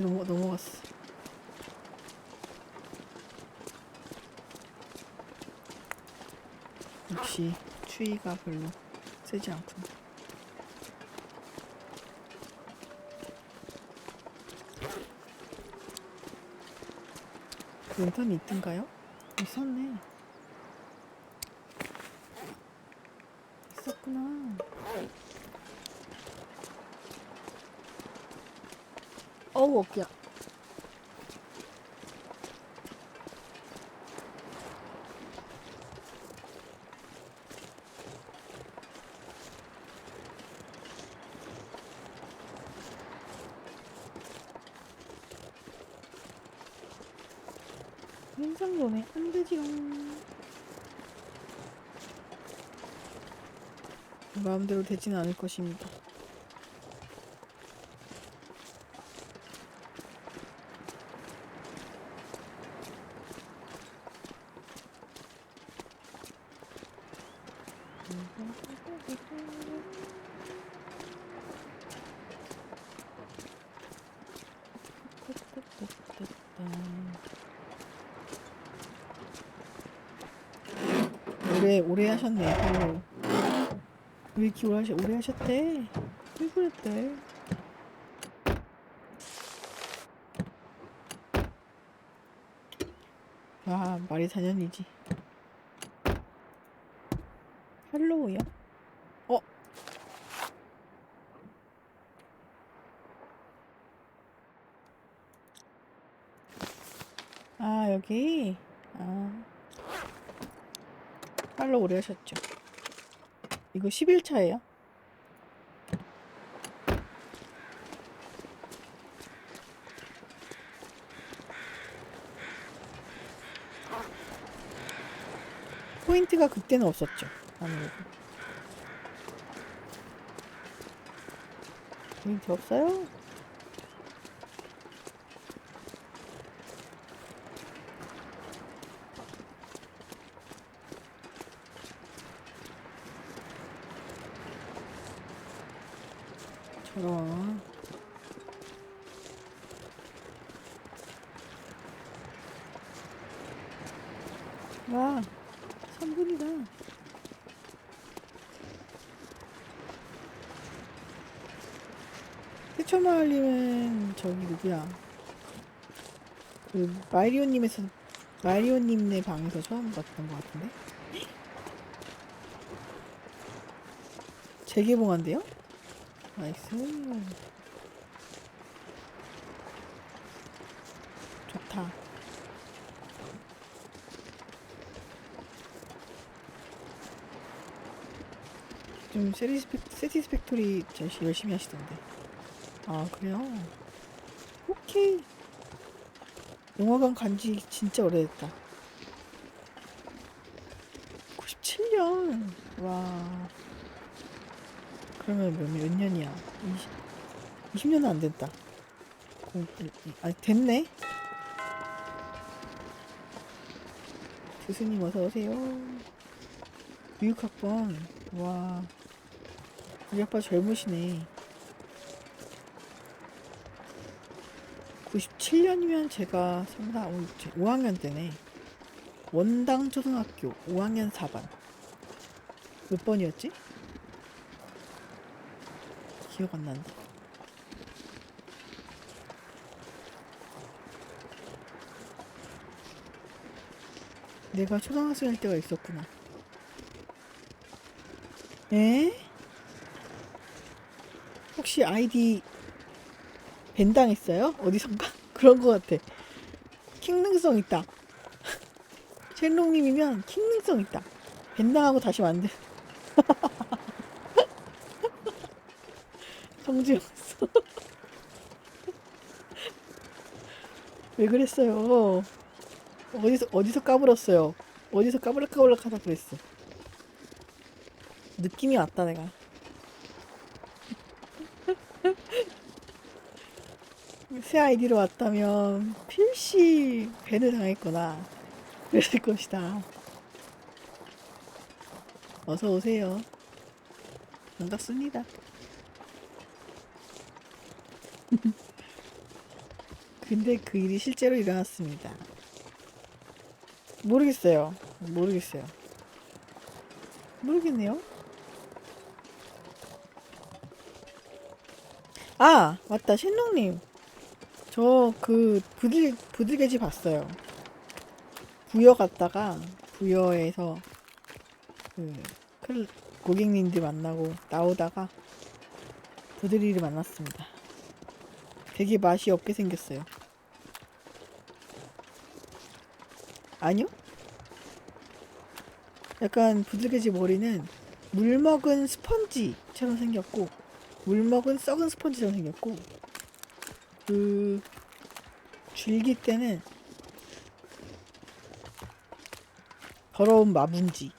넘어갔어. 역시 추위가 별로 세지 않군. 랜턴이 있던가요? 있었네. 있었구나. 어우, 어깨야. 인상론에 안 되지롱. 마음대로 되진 않을 것입니다. 오래 하셨네. 팔로우. 왜 이렇게 오래 하셨대? 왜 그랬대? 아, 말이 4년이지. 팔로우요? 어? 아, 여기? 아, 팔로우 오래 하셨죠. 이거 11차예요? 포인트가 그때는 없었죠. 아무래도. 포인트 없어요? 저런. 와, 3분이다. 태초마을님은 저기 누구야? 그 마리오님네 방에서 처음 봤던 것 같은데? 재개봉한대요? 나이스. 좋다. 좀 세티스팩토리 열심히 하시던데. 아, 그래요? 오케이. 영화관 간지 진짜 오래됐다. 97년. 와. 그러면 몇 년이야? 20년은 안 됐다. 아니, 됐네? 교수님 어서오세요. 교육학번. 와. 우리 아빠 젊으시네. 97년이면 제가 3, 4, 5, 학년 때네. 원당 초등학교 5학년 4반. 몇 번이었지? 기억 안 난다. 내가 초등학생일 때가 있었구나. 에? 혹시 아이디 밴당했어요? 어디선가? 그런 거 같아. 킹능성 있다. 乾隆님이면 킹능성 있다. 밴당하고 다시 만든 정지였어. 왜 그랬어요? 어디서 까불었어요? 어디서 까불락까불락 하다 그랬어. 느낌이 왔다 내가. 새 아이디로 왔다면 필시 밴을 당했거나 그랬을 것이다. 어서 오세요. 반갑습니다. 근데 그 일이 실제로 일어났습니다. 모르겠어요. 모르겠네요. 아, 맞다. 신동님. 저 그 부들개지 봤어요. 부여 갔다가 부여에서 그 고객님들 만나고 나오다가 부들이를 만났습니다. 되게 맛이 없게 생겼어요. 아니요? 약간 부들개지 머리는 물 먹은 스펀지처럼 생겼고 물 먹은 썩은 스펀지처럼 생겼고 그 줄기 때는 더러운 마분지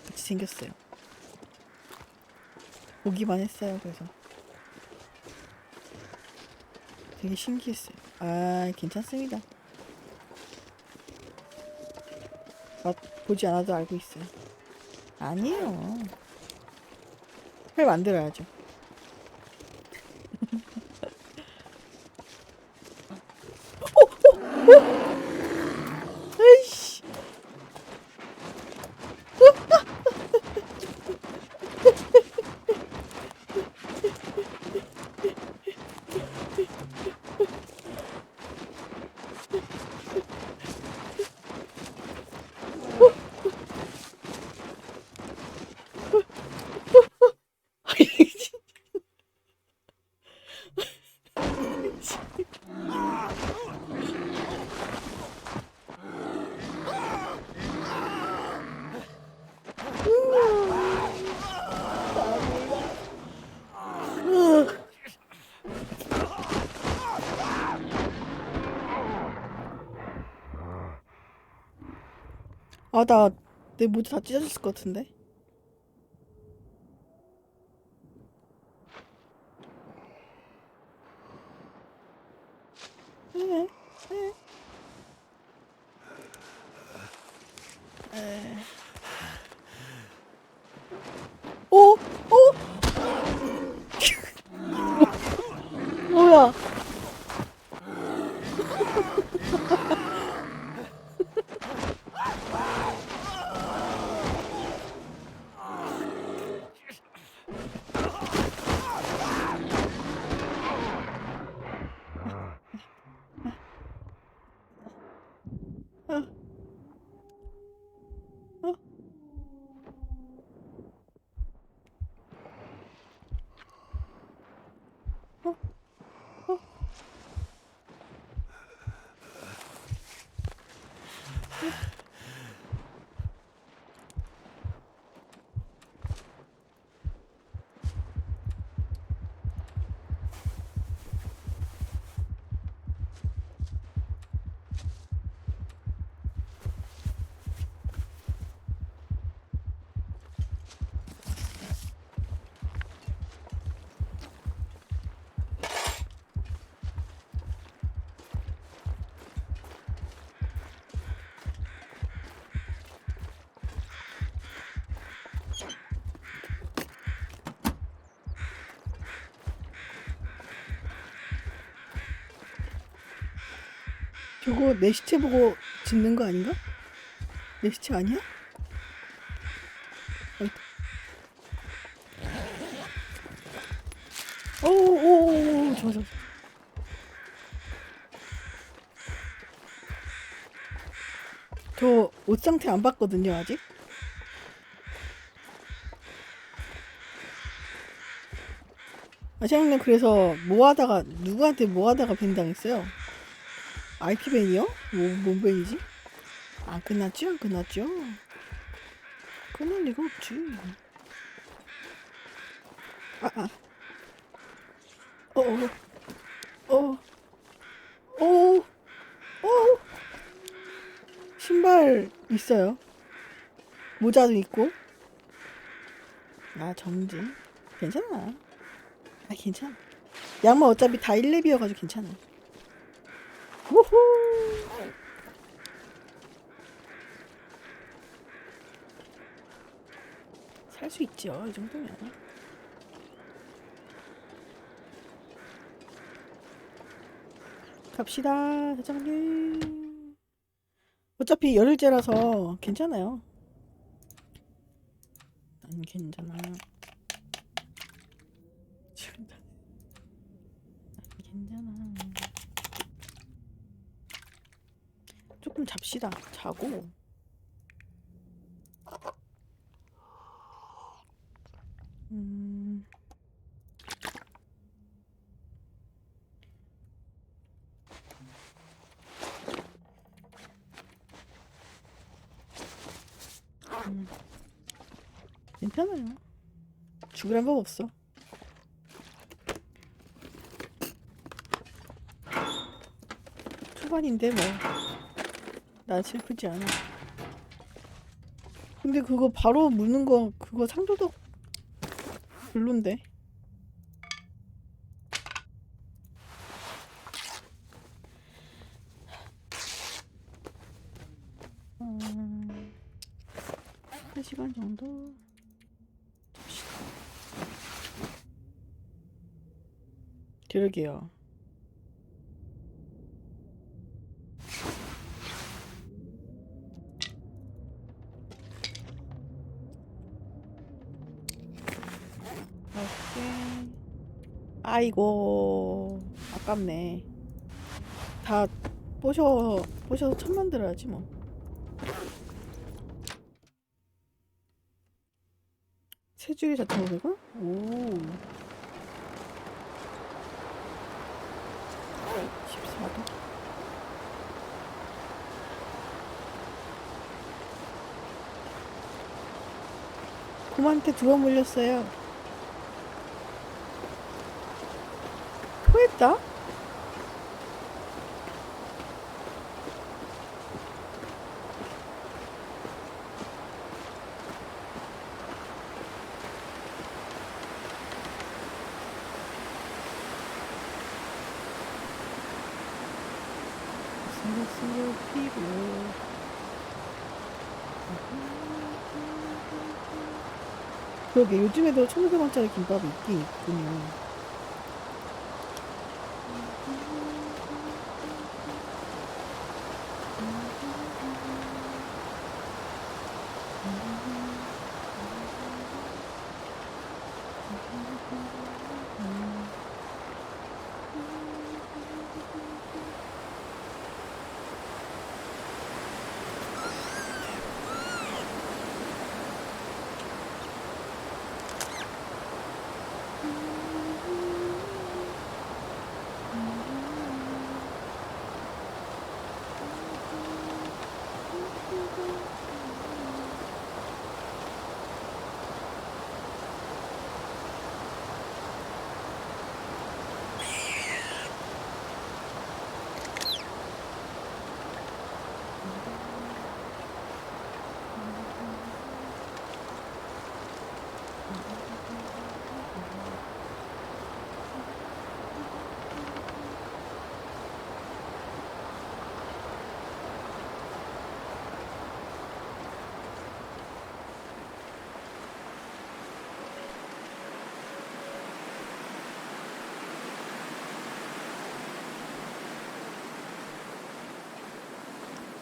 같이 생겼어요. 보기만 했어요. 그래서 되게 신기했어요. 아, 괜찮습니다. 맛 보지 않아도 알고 있어요. 아니에요. 회 만들어야죠. 에이씨. 아, 나 내 모자 다 찢어졌을 것 같은데. 에, 에, 에. 오, 오, 뭐야? 아, 아, 아, 아. 저거 내 시체 보고 짓는 거 아닌가? 내 시체 아니야? 오오오오, 저. 저 옷 상태 안 봤거든요, 아직. 아시아님 그래서 뭐 하다가 누구한테 뭐 하다가 밴 당했어요? IP 밴이요? 뭔 밴이지? 안 끝났죠? 안 끝났죠? 끝날 리가 없지. 아, 어, 어, 어, 어, 어. 신발 있어요. 모자도 있고. 아, 정지. 괜찮아. 아, 괜찮아. 양말 어차피 다 1렙이어가지고 괜찮아. 우후. 살 수 있죠, 이 정도면. 갑시다, 사장님. 어차피 열흘째라서 괜찮아요. 난 괜찮아. 난 괜찮아. 조금 잡시다. 자고. 음. 괜찮아요. 죽으란 법 없어. 초반인데 뭐. 난 슬프지 않아. 근데 그거 바로 무는 거 그거 상도덕 별론데. 음, 1시간 정도 잡시다. 그러게요. 오케이. 아이고 아깝네. 다 보셔서 천 만들어야지 뭐. 세 줄이 4,500원? 오. 14도. 곰한테 두어 물렸어요. 토했다? 스르스르 피고. 그러게 요즘에도 1,500원짜리 김밥이 있긴 있군요.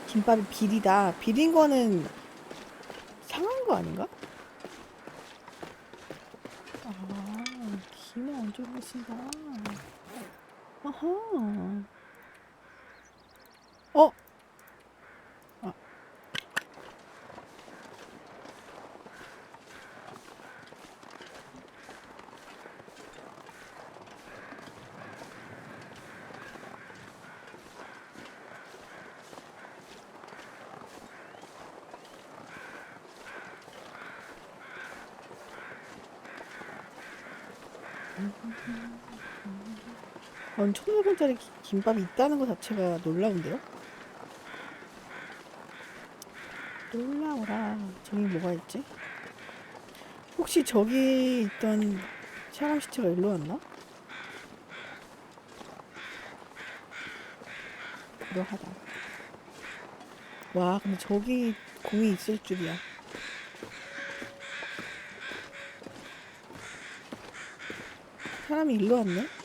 김밥이 비리다. 비린 거는 상한 거 아닌가? 아, 김이 안 좋은 거 쓴다. 아하. 어? 아, 전 1,500원짜리 김밥이 있다는 것 자체가 놀라운데요? 놀라워라. 저기 뭐가 있지? 혹시 저기 있던 사람 시체가 일로 왔나? 그러하다. 와, 근데 저기 공이 있을 줄이야. 사람이 일로 왔네?